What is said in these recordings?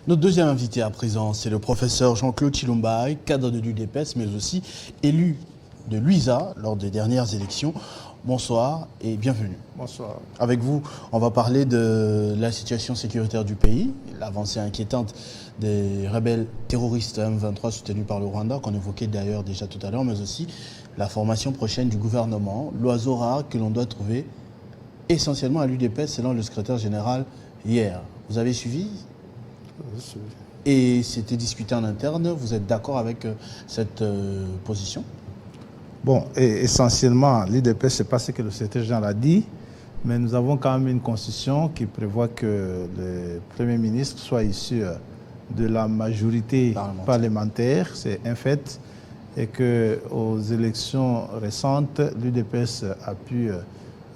Notre deuxième invité à présent, c'est le professeur Jean-Claude Chilombaye, cadre de l'UDPS, mais aussi élu de l'UISA lors des dernières élections. Bonsoir et bienvenue. Bonsoir. Avec vous, on va parler de la situation sécuritaire du pays, l'avancée inquiétante des rebelles terroristes M23 soutenus par le Rwanda, qu'on évoquait d'ailleurs déjà tout à l'heure, mais aussi la formation prochaine du gouvernement, l'oiseau rare que l'on doit trouver essentiellement à l'UDPS selon le secrétaire général hier. Vous avez suivi ? Et c'était discuté en interne. Vous êtes d'accord avec cette position? Bon, et essentiellement, l'UDPS, ce n'est pas ce que le secrétaire général a dit, mais nous avons quand même une constitution qui prévoit que le Premier ministre soit issu de la majorité parlementaire, c'est un fait, et qu'aux élections récentes, l'UDPS a pu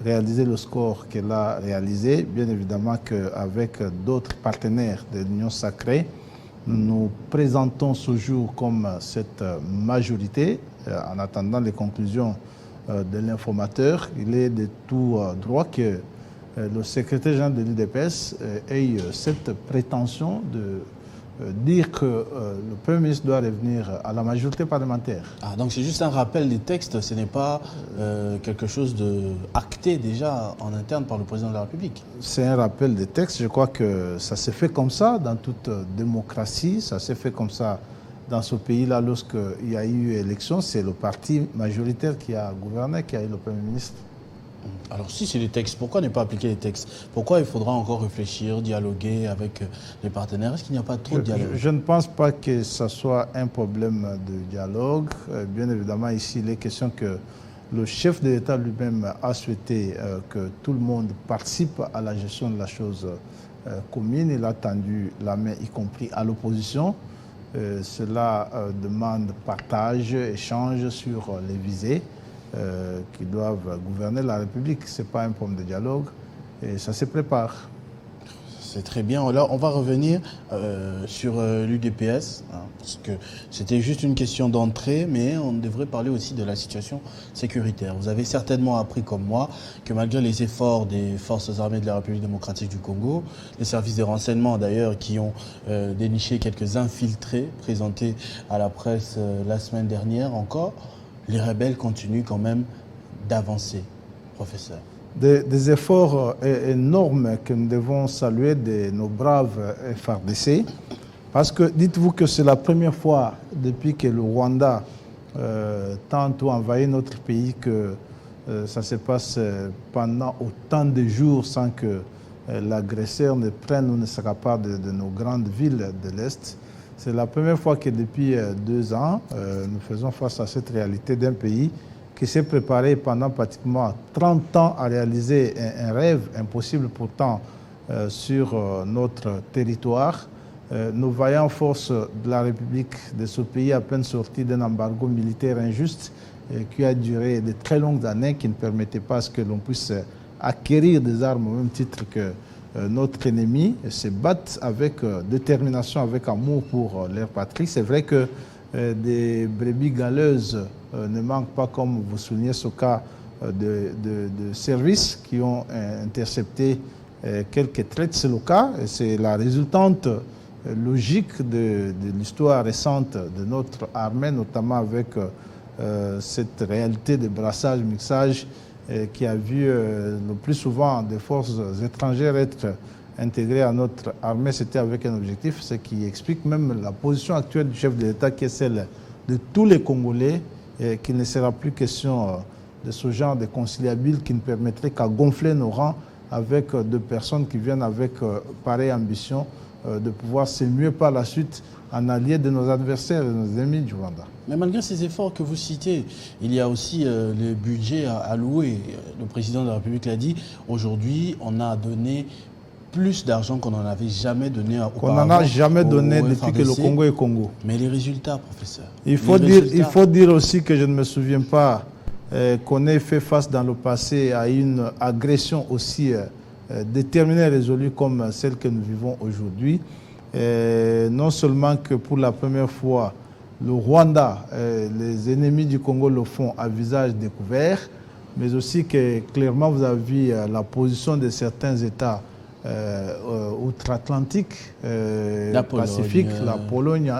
réaliser le score qu'elle a réalisé. Bien évidemment qu'avec d'autres partenaires de l'Union sacrée, nous présentons ce jour comme cette majorité. En attendant les conclusions de l'informateur, il est de tout droit que le secrétaire général de l'UDPS ait cette prétention de dire que le Premier ministre doit revenir à la majorité parlementaire. Ah, donc c'est juste un rappel des textes, ce n'est pas quelque chose de acté déjà en interne par le président de la République. C'est un rappel des textes. Je crois que ça s'est fait comme ça dans toute démocratie, ça s'est fait comme ça dans ce pays-là lorsqu'il y a eu élection. C'est le parti majoritaire qui a gouverné, qui a eu le Premier ministre. Alors si c'est des textes, pourquoi ne pas appliquer les textes? Pourquoi il faudra encore réfléchir, dialoguer avec les partenaires? Est-ce qu'il n'y a pas trop de dialogue? Je ne pense pas que ce soit un problème de dialogue. Bien évidemment, ici, il est question que le chef de l'État lui-même a souhaité que tout le monde participe à la gestion de la chose commune. Il a tendu la main, y compris à l'opposition. Cela demande partage, échange sur les visées qui doivent gouverner la République. Ce n'est pas un problème de dialogue et ça se prépare. C'est très bien. Alors, on va revenir sur l'UDPS, hein, parce que c'était juste une question d'entrée, mais on devrait parler aussi de la situation sécuritaire. Vous avez certainement appris, comme moi, que malgré les efforts des forces armées de la République démocratique du Congo, les services de renseignement d'ailleurs qui ont déniché quelques infiltrés présentés à la presse la semaine dernière encore, les rebelles continuent quand même d'avancer, professeur. Des efforts énormes que nous devons saluer de nos braves FARDC, parce que dites-vous que c'est la première fois depuis que le Rwanda tente ou envahit notre pays que ça se passe pendant autant de jours sans que l'agresseur ne prenne ou ne s'accapare de nos grandes villes de l'Est. C'est la première fois que depuis 2 ans, nous faisons face à cette réalité d'un pays qui s'est préparé pendant pratiquement 30 ans à réaliser un rêve impossible pourtant sur notre territoire. Nos vaillantes forces de la République de ce pays, à peine sortis d'un embargo militaire injuste qui a duré de très longues années, qui ne permettait pas à ce que l'on puisse acquérir des armes au même titre que notre ennemi, se battent avec détermination, avec amour pour leur patrie. C'est vrai que des brebis galeuses ne manquent pas, comme vous soulignez ce cas de services qui ont intercepté quelques traites. C'est le cas, c'est la résultante logique de l'histoire récente de notre armée, notamment avec cette réalité de brassage, mixage qui a vu le plus souvent des forces étrangères être intégrées à notre armée. C'était avec un objectif, ce qui explique même la position actuelle du chef de l'État, qui est celle de tous les Congolais, et qu'il ne sera plus question de ce genre de conciliabule qui ne permettrait qu'à gonfler nos rangs avec des personnes qui viennent avec pareille ambition de pouvoir s'émuer par la suite en allié de nos adversaires et de nos ennemis du Rwanda. Mais malgré ces efforts que vous citez, il y a aussi le budget à allouer. Le président de la République l'a dit, aujourd'hui, on a donné plus d'argent qu'on n'en avait jamais donné auparavant. Qu'on n'en a jamais donné depuis que le Congo est Congo. Mais les résultats, professeur? Il faut dire aussi que je ne me souviens pas qu'on ait fait face dans le passé à une agression aussi déterminée et résolue comme celle que nous vivons aujourd'hui. Non seulement que pour la première fois, le Rwanda, les ennemis du Congo le font à visage découvert, mais aussi que clairement vous avez vu la position de certains États outre-Atlantique, La Pologne, Pacifique, la Pologne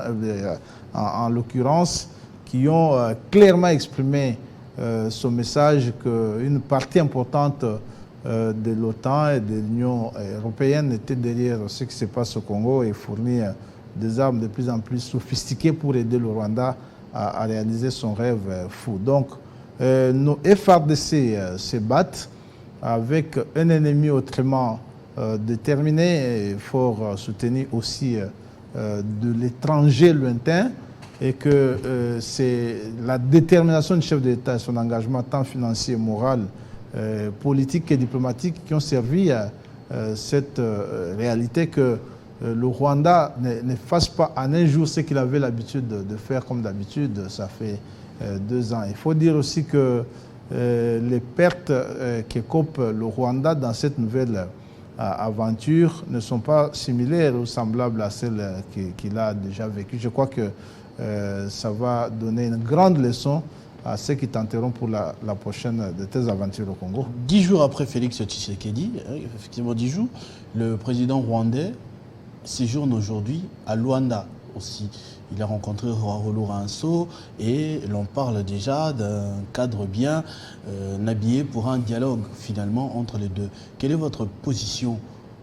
en l'occurrence, qui ont clairement exprimé ce message qu'une partie importante de l'OTAN et de l'Union européenne était derrière ce qui se passe au Congo et fournit des armes de plus en plus sophistiquées pour aider le Rwanda à réaliser son rêve fou. Donc, nos FRDC se battent avec un ennemi autrement déterminé et fort soutenu aussi de l'étranger lointain, et que c'est la détermination du chef d'État et son engagement tant financier, moral, politique et diplomatique qui ont servi à cette réalité que le Rwanda ne fasse pas en un jour ce qu'il avait l'habitude de faire comme d'habitude. Ça fait 2 ans. Il faut dire aussi que les pertes qu'écope le Rwanda dans cette nouvelle aventure ne sont pas similaires ou semblables à celles qu'il a déjà vécues. Je crois que ça va donner une grande leçon à ceux qui tenteront pour la prochaine de tes aventures au Congo. 10 jours après Félix Tshisekedi, effectivement 10 jours, le président rwandais séjourne aujourd'hui à Luanda aussi. Il a rencontré Roi Lourenço et l'on parle déjà d'un cadre bien habillé pour un dialogue finalement entre les deux. Quelle est votre position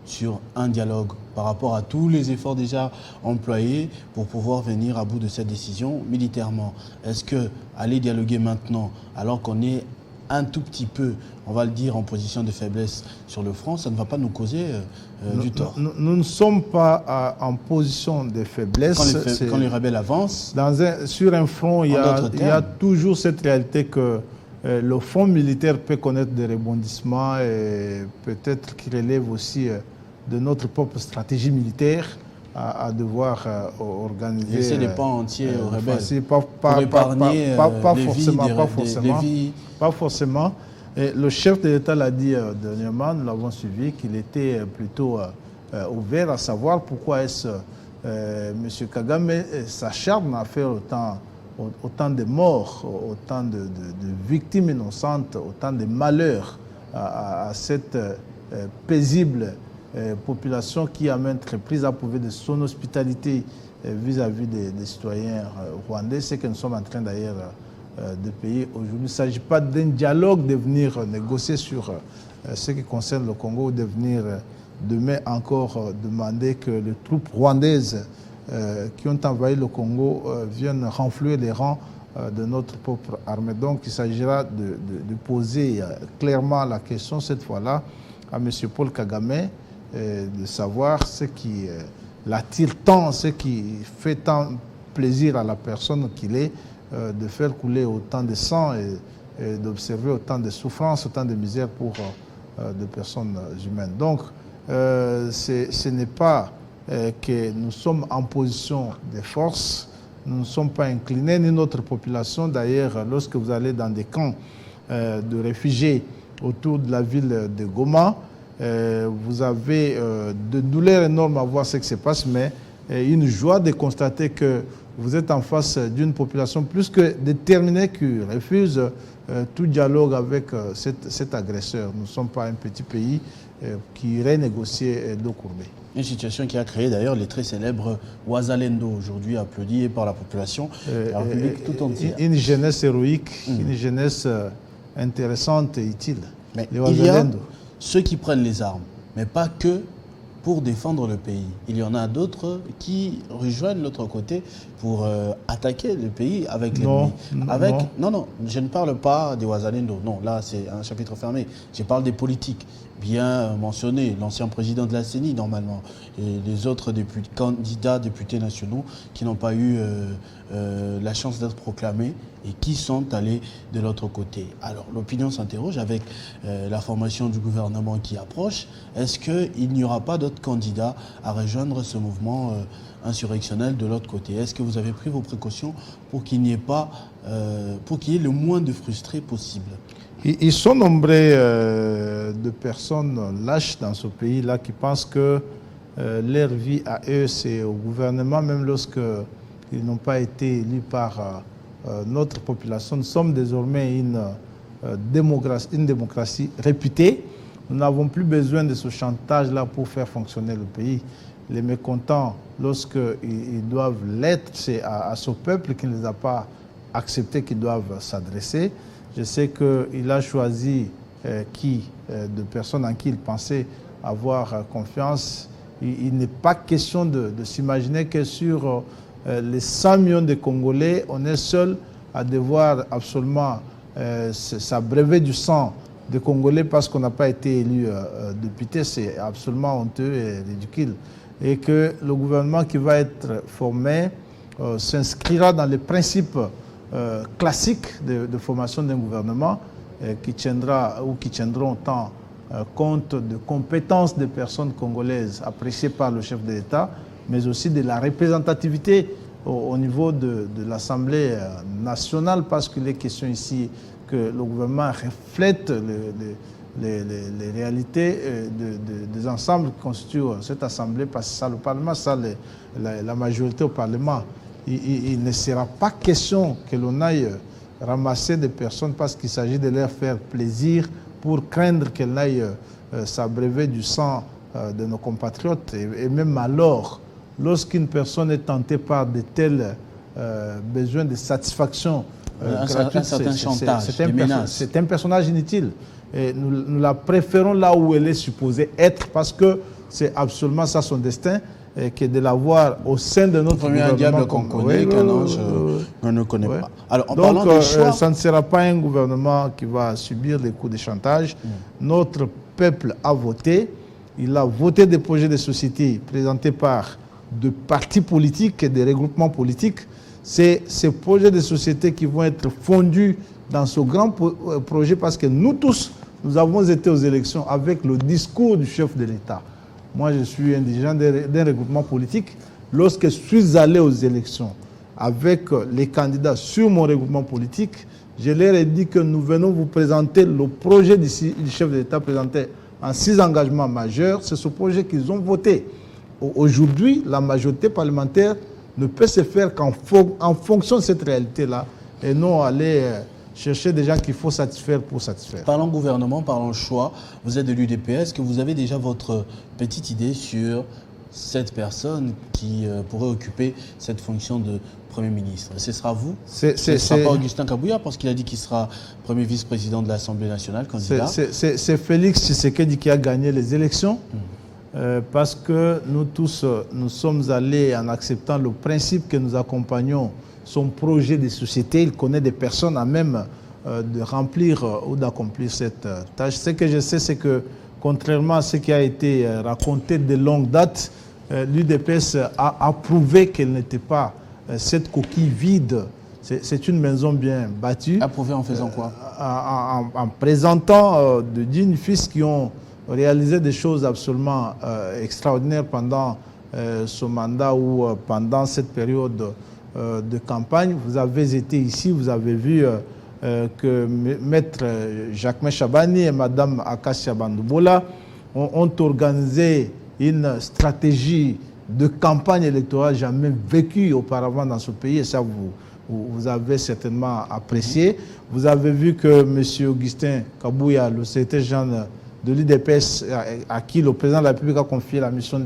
sur un dialogue par rapport à tous les efforts déjà employés pour pouvoir venir à bout de cette décision militairement? Est-ce que aller dialoguer maintenant, alors qu'on est un tout petit peu, on va le dire, en position de faiblesse sur le front, ça ne va pas nous causer du tort? Nous ne sommes pas en position de faiblesse. Quand les rebelles avancent, sur un front, il y a toujours cette réalité que le front militaire peut connaître des rebondissements et peut-être qu'il relève aussi de notre propre stratégie militaire à devoir organiser. Laisser des pans entiers aux rebelles. Pas forcément. Et le chef de l'État l'a dit dernièrement, nous l'avons suivi, qu'il était plutôt ouvert à savoir pourquoi est-ce M. Kagame s'acharne à faire autant de morts, autant de victimes innocentes, autant de malheurs à cette paisible population qui a maintes reprises approuvé de son hospitalité vis-à-vis des citoyens rwandais. C'est que nous sommes en train d'ailleurs de payer aujourd'hui. Il ne s'agit pas d'un dialogue, de venir négocier sur ce qui concerne le Congo, ou de venir demain encore demander que les troupes rwandaises qui ont envahi le Congo viennent renflouer les rangs de notre propre armée. Donc il s'agira de poser clairement la question cette fois-là à M. Paul Kagame, de savoir ce qui l'attire tant, ce qui fait tant plaisir à la personne qu'il est, de faire couler autant de sang et d'observer autant de souffrances, autant de misère pour des personnes humaines. Donc ce n'est pas que nous sommes en position de force, nous ne sommes pas inclinés, ni notre population. D'ailleurs, lorsque vous allez dans des camps de réfugiés autour de la ville de Goma, vous avez de douleurs énormes à voir ce qui se passe, mais une joie de constater que vous êtes en face d'une population plus que déterminée qui refuse tout dialogue avec cet agresseur. Nous ne sommes pas un petit pays qui irait négocier dos courbé. Une situation qui a créé d'ailleurs les très célèbres Wazalendo, aujourd'hui applaudis par la population, la République tout entière. Une jeunesse héroïque, une jeunesse intéressante et utile. Mais il y a ceux qui prennent les armes, mais pas que pour défendre le pays. Il y en a d'autres qui rejoignent l'autre côté pour attaquer le pays avec l'ennemi. Non, je ne parle pas des Wazalendo. Non, là, c'est un chapitre fermé. Je parle des politiques bien mentionnés. L'ancien président de la CENI, normalement, et les autres candidats députés nationaux qui n'ont pas eu la chance d'être proclamés et qui sont allés de l'autre côté. Alors, l'opinion s'interroge avec la formation du gouvernement qui approche. Est-ce qu'il n'y aura pas d'autres candidats à rejoindre ce mouvement insurrectionnel de l'autre côté? Est-ce que vous avez pris vos précautions pour qu'il n'y ait pas, pour qu'il y ait le moins de frustrés possible? Ils sont nombreux de personnes lâches dans ce pays-là qui pensent que leur vie à eux, c'est au gouvernement, même lorsqu'ils n'ont pas été élus par notre population. Nous sommes désormais une démocratie réputée Nous n'avons plus besoin de ce chantage-là pour faire fonctionner le pays. Les mécontents, lorsqu'ils doivent l'être, c'est à ce peuple qui ne les a pas acceptés qu'ils doivent s'adresser. Je sais qu'il a choisi de personnes en qui il pensait avoir confiance. Il n'est pas question de s'imaginer que sur les 100 millions de Congolais, on est seul à devoir absolument s'abreuver du sang des Congolais parce qu'on n'a pas été élu député. C'est absolument honteux et ridicule. Et que le gouvernement qui va être formé s'inscrira dans les principes classiques de formation d'un gouvernement qui tiendront autant compte de compétences des personnes congolaises appréciées par le chef de l'État, mais aussi de la représentativité au niveau de l'Assemblée nationale, parce qu'il est question ici que le gouvernement reflète les réalités des ensembles qui constituent cette Assemblée, parce que ça, le Parlement, ça, la majorité au Parlement. Il ne sera pas question que l'on aille ramasser des personnes parce qu'il s'agit de leur faire plaisir pour craindre qu'elles n'aillent s'abreuver du sang de nos compatriotes. Et même alors, lorsqu'une personne est tentée par de tels besoins de satisfaction gratuite, c'est un personnage inutile. Et nous la préférons là où elle est supposée être, parce que c'est absolument ça son destin, que de la voir au sein de notre gouvernement. Un diable qu'on connaît, qu'un ange qu'on ne connaît pas. Alors, donc, ça ne sera pas un gouvernement qui va subir les coups de chantage. Notre peuple a voté. Il a voté des projets de société présentés par de partis politiques et des regroupements politiques. C'est ces projets de société qui vont être fondus dans ce grand projet, parce que nous tous, nous avons été aux élections avec le discours du chef de l'État. Moi, je suis un dirigeant d'un regroupement politique. Lorsque je suis allé aux élections avec les candidats sur mon regroupement politique, je leur ai dit que nous venons vous présenter le projet du chef de l'État présenté en 6 engagements majeurs. C'est ce projet qu'ils ont voté. Aujourd'hui, la majorité parlementaire ne peut se faire qu'en fonction de cette réalité-là, et non aller chercher des gens qu'il faut satisfaire pour satisfaire. Parlons gouvernement, parlons choix. Vous êtes de l'UDPS. Est-ce que vous avez déjà votre petite idée sur cette personne qui pourrait occuper cette fonction de Premier ministre? Ce sera vous? Ce ne sera pas Augustin Kabouya, parce qu'il a dit qu'il sera premier vice-président de l'Assemblée nationale, candidat. C'est Félix Tshisekedi qui a gagné les élections. Parce que nous tous, nous sommes allés en acceptant le principe que nous accompagnons son projet de société. Il connaît des personnes à même de remplir ou d'accomplir cette tâche. Ce que je sais, c'est que contrairement à ce qui a été raconté de longue date, l'UDPS a prouvé qu'elle n'était pas cette coquille vide. C'est une maison bien battue. Approuvé en faisant quoi? En présentant de dignes fils qui ont réalisé des choses absolument extraordinaires pendant ce mandat ou pendant cette période de campagne. Vous avez été ici, vous avez vu que Maître Jacquemain Chabani et Madame Akassia Bandoubola ont organisé une stratégie de campagne électorale jamais vécue auparavant dans ce pays, et ça vous avez certainement apprécié. Vous avez vu que M. Augustin Kabouya, le secrétaire général de l'UDPS, à qui le président de la République a confié la mission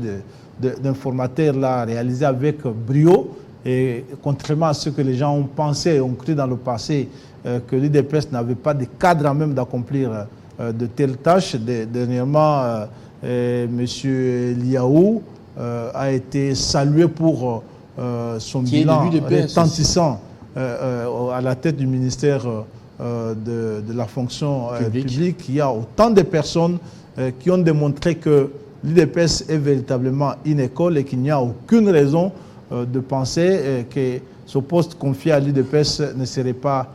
d'informateur, l'a réalisé avec brio. Et contrairement à ce que les gens ont pensé et ont cru dans le passé, que l'UDPS n'avait pas de cadre à même d'accomplir de telles tâches. Dernièrement, M. Liaou a été salué pour son bilan retentissant à la tête du ministère de la fonction publique. Il y a autant de personnes qui ont démontré que l'UDPS est véritablement une école et qu'il n'y a aucune raison de penser que ce poste confié à l'UDPS ne serait pas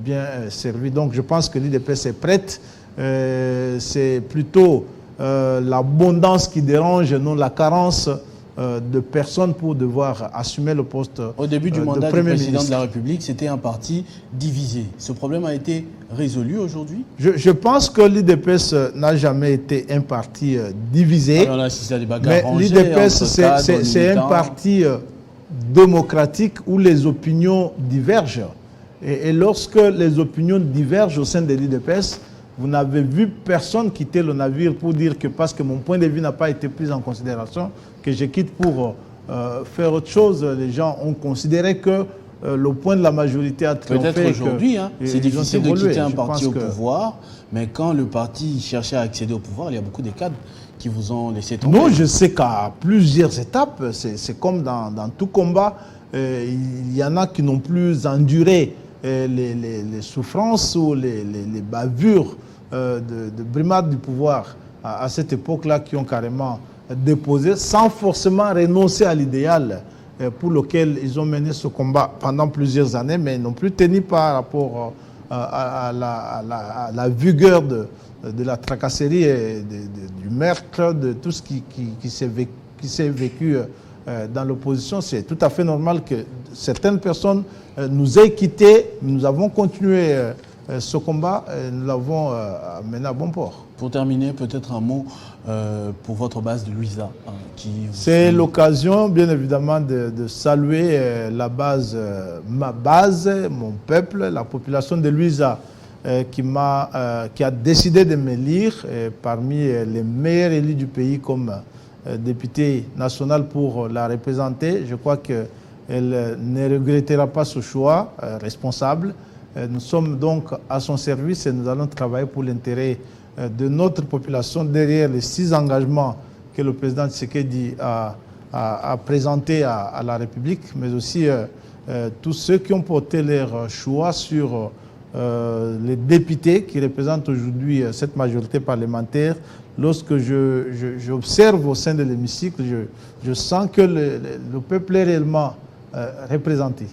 bien servi. Donc je pense que l'UDPS est prête. C'est plutôt l'abondance qui dérange, non la carence de personnes pour devoir assumer le poste. Au début du mandat du président de la République, c'était un parti divisé. Ce problème a été résolu aujourd'hui? Je pense que l'UDPS n'a jamais été un parti divisé. Alors là, si ça mais l'UDPS, c'est un parti démocratique où les opinions divergent. Et lorsque les opinions divergent au sein de l'UDPS, vous n'avez vu personne quitter le navire pour dire que parce que mon point de vue n'a pas été pris en considération, que je quitte pour faire autre chose. Les gens ont considéré que le point de la majorité a triomphé. Peut-être aujourd'hui, hein, c'est difficile de quitter un parti au que... pouvoir, mais quand le parti cherchait à accéder au pouvoir, il y a beaucoup de cadres qui vous ont laissé tomber. Non, je sais qu'à plusieurs étapes, c'est comme dans tout combat, il y en a qui n'ont plus enduré les souffrances ou les bavures de brimades du pouvoir à cette époque-là, qui ont carrément déposé sans forcément renoncer à l'idéal pour lequel ils ont mené ce combat pendant plusieurs années, mais n'ont plus tenu par rapport à la vigueur de la tracasserie et du meurtre, de tout ce qui s'est vécu dans l'opposition. C'est tout à fait normal que certaines personnes nous aient quittés. Nous avons continué ce combat et nous l'avons mené à bon port. Pour terminer, peut-être un mot pour votre base de Luiza. C'est l'occasion, bien évidemment, de saluer la base, ma base, mon peuple, la population de Luiza, qui a décidé de me lire parmi les meilleurs élus du pays comme député national pour la représenter. Je crois qu'elle ne regrettera pas ce choix responsable. Nous sommes donc à son service et nous allons travailler pour l'intérêt de notre population derrière les 6 engagements que le président Tshisekedi a présentés à la République, mais aussi tous ceux qui ont porté leur choix sur les députés qui représentent aujourd'hui cette majorité parlementaire. Lorsque j'observe au sein de l'hémicycle, je sens que le peuple est réellement représenté.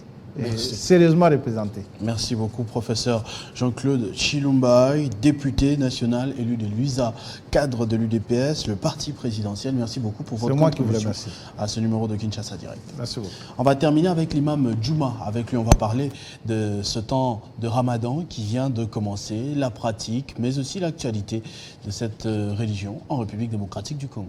Sérieusement représenté. Merci beaucoup, professeur Jean-Claude Tshilumba, député national élu de Luiza, cadre de l'UDPS, le parti présidentiel. Merci beaucoup pour votre contribution à ce numéro de Kinshasa Direct. Merci beaucoup. On va terminer avec l'imam Djouma. Avec lui, on va parler de ce temps de Ramadan qui vient de commencer, la pratique, mais aussi l'actualité de cette religion en République démocratique du Congo.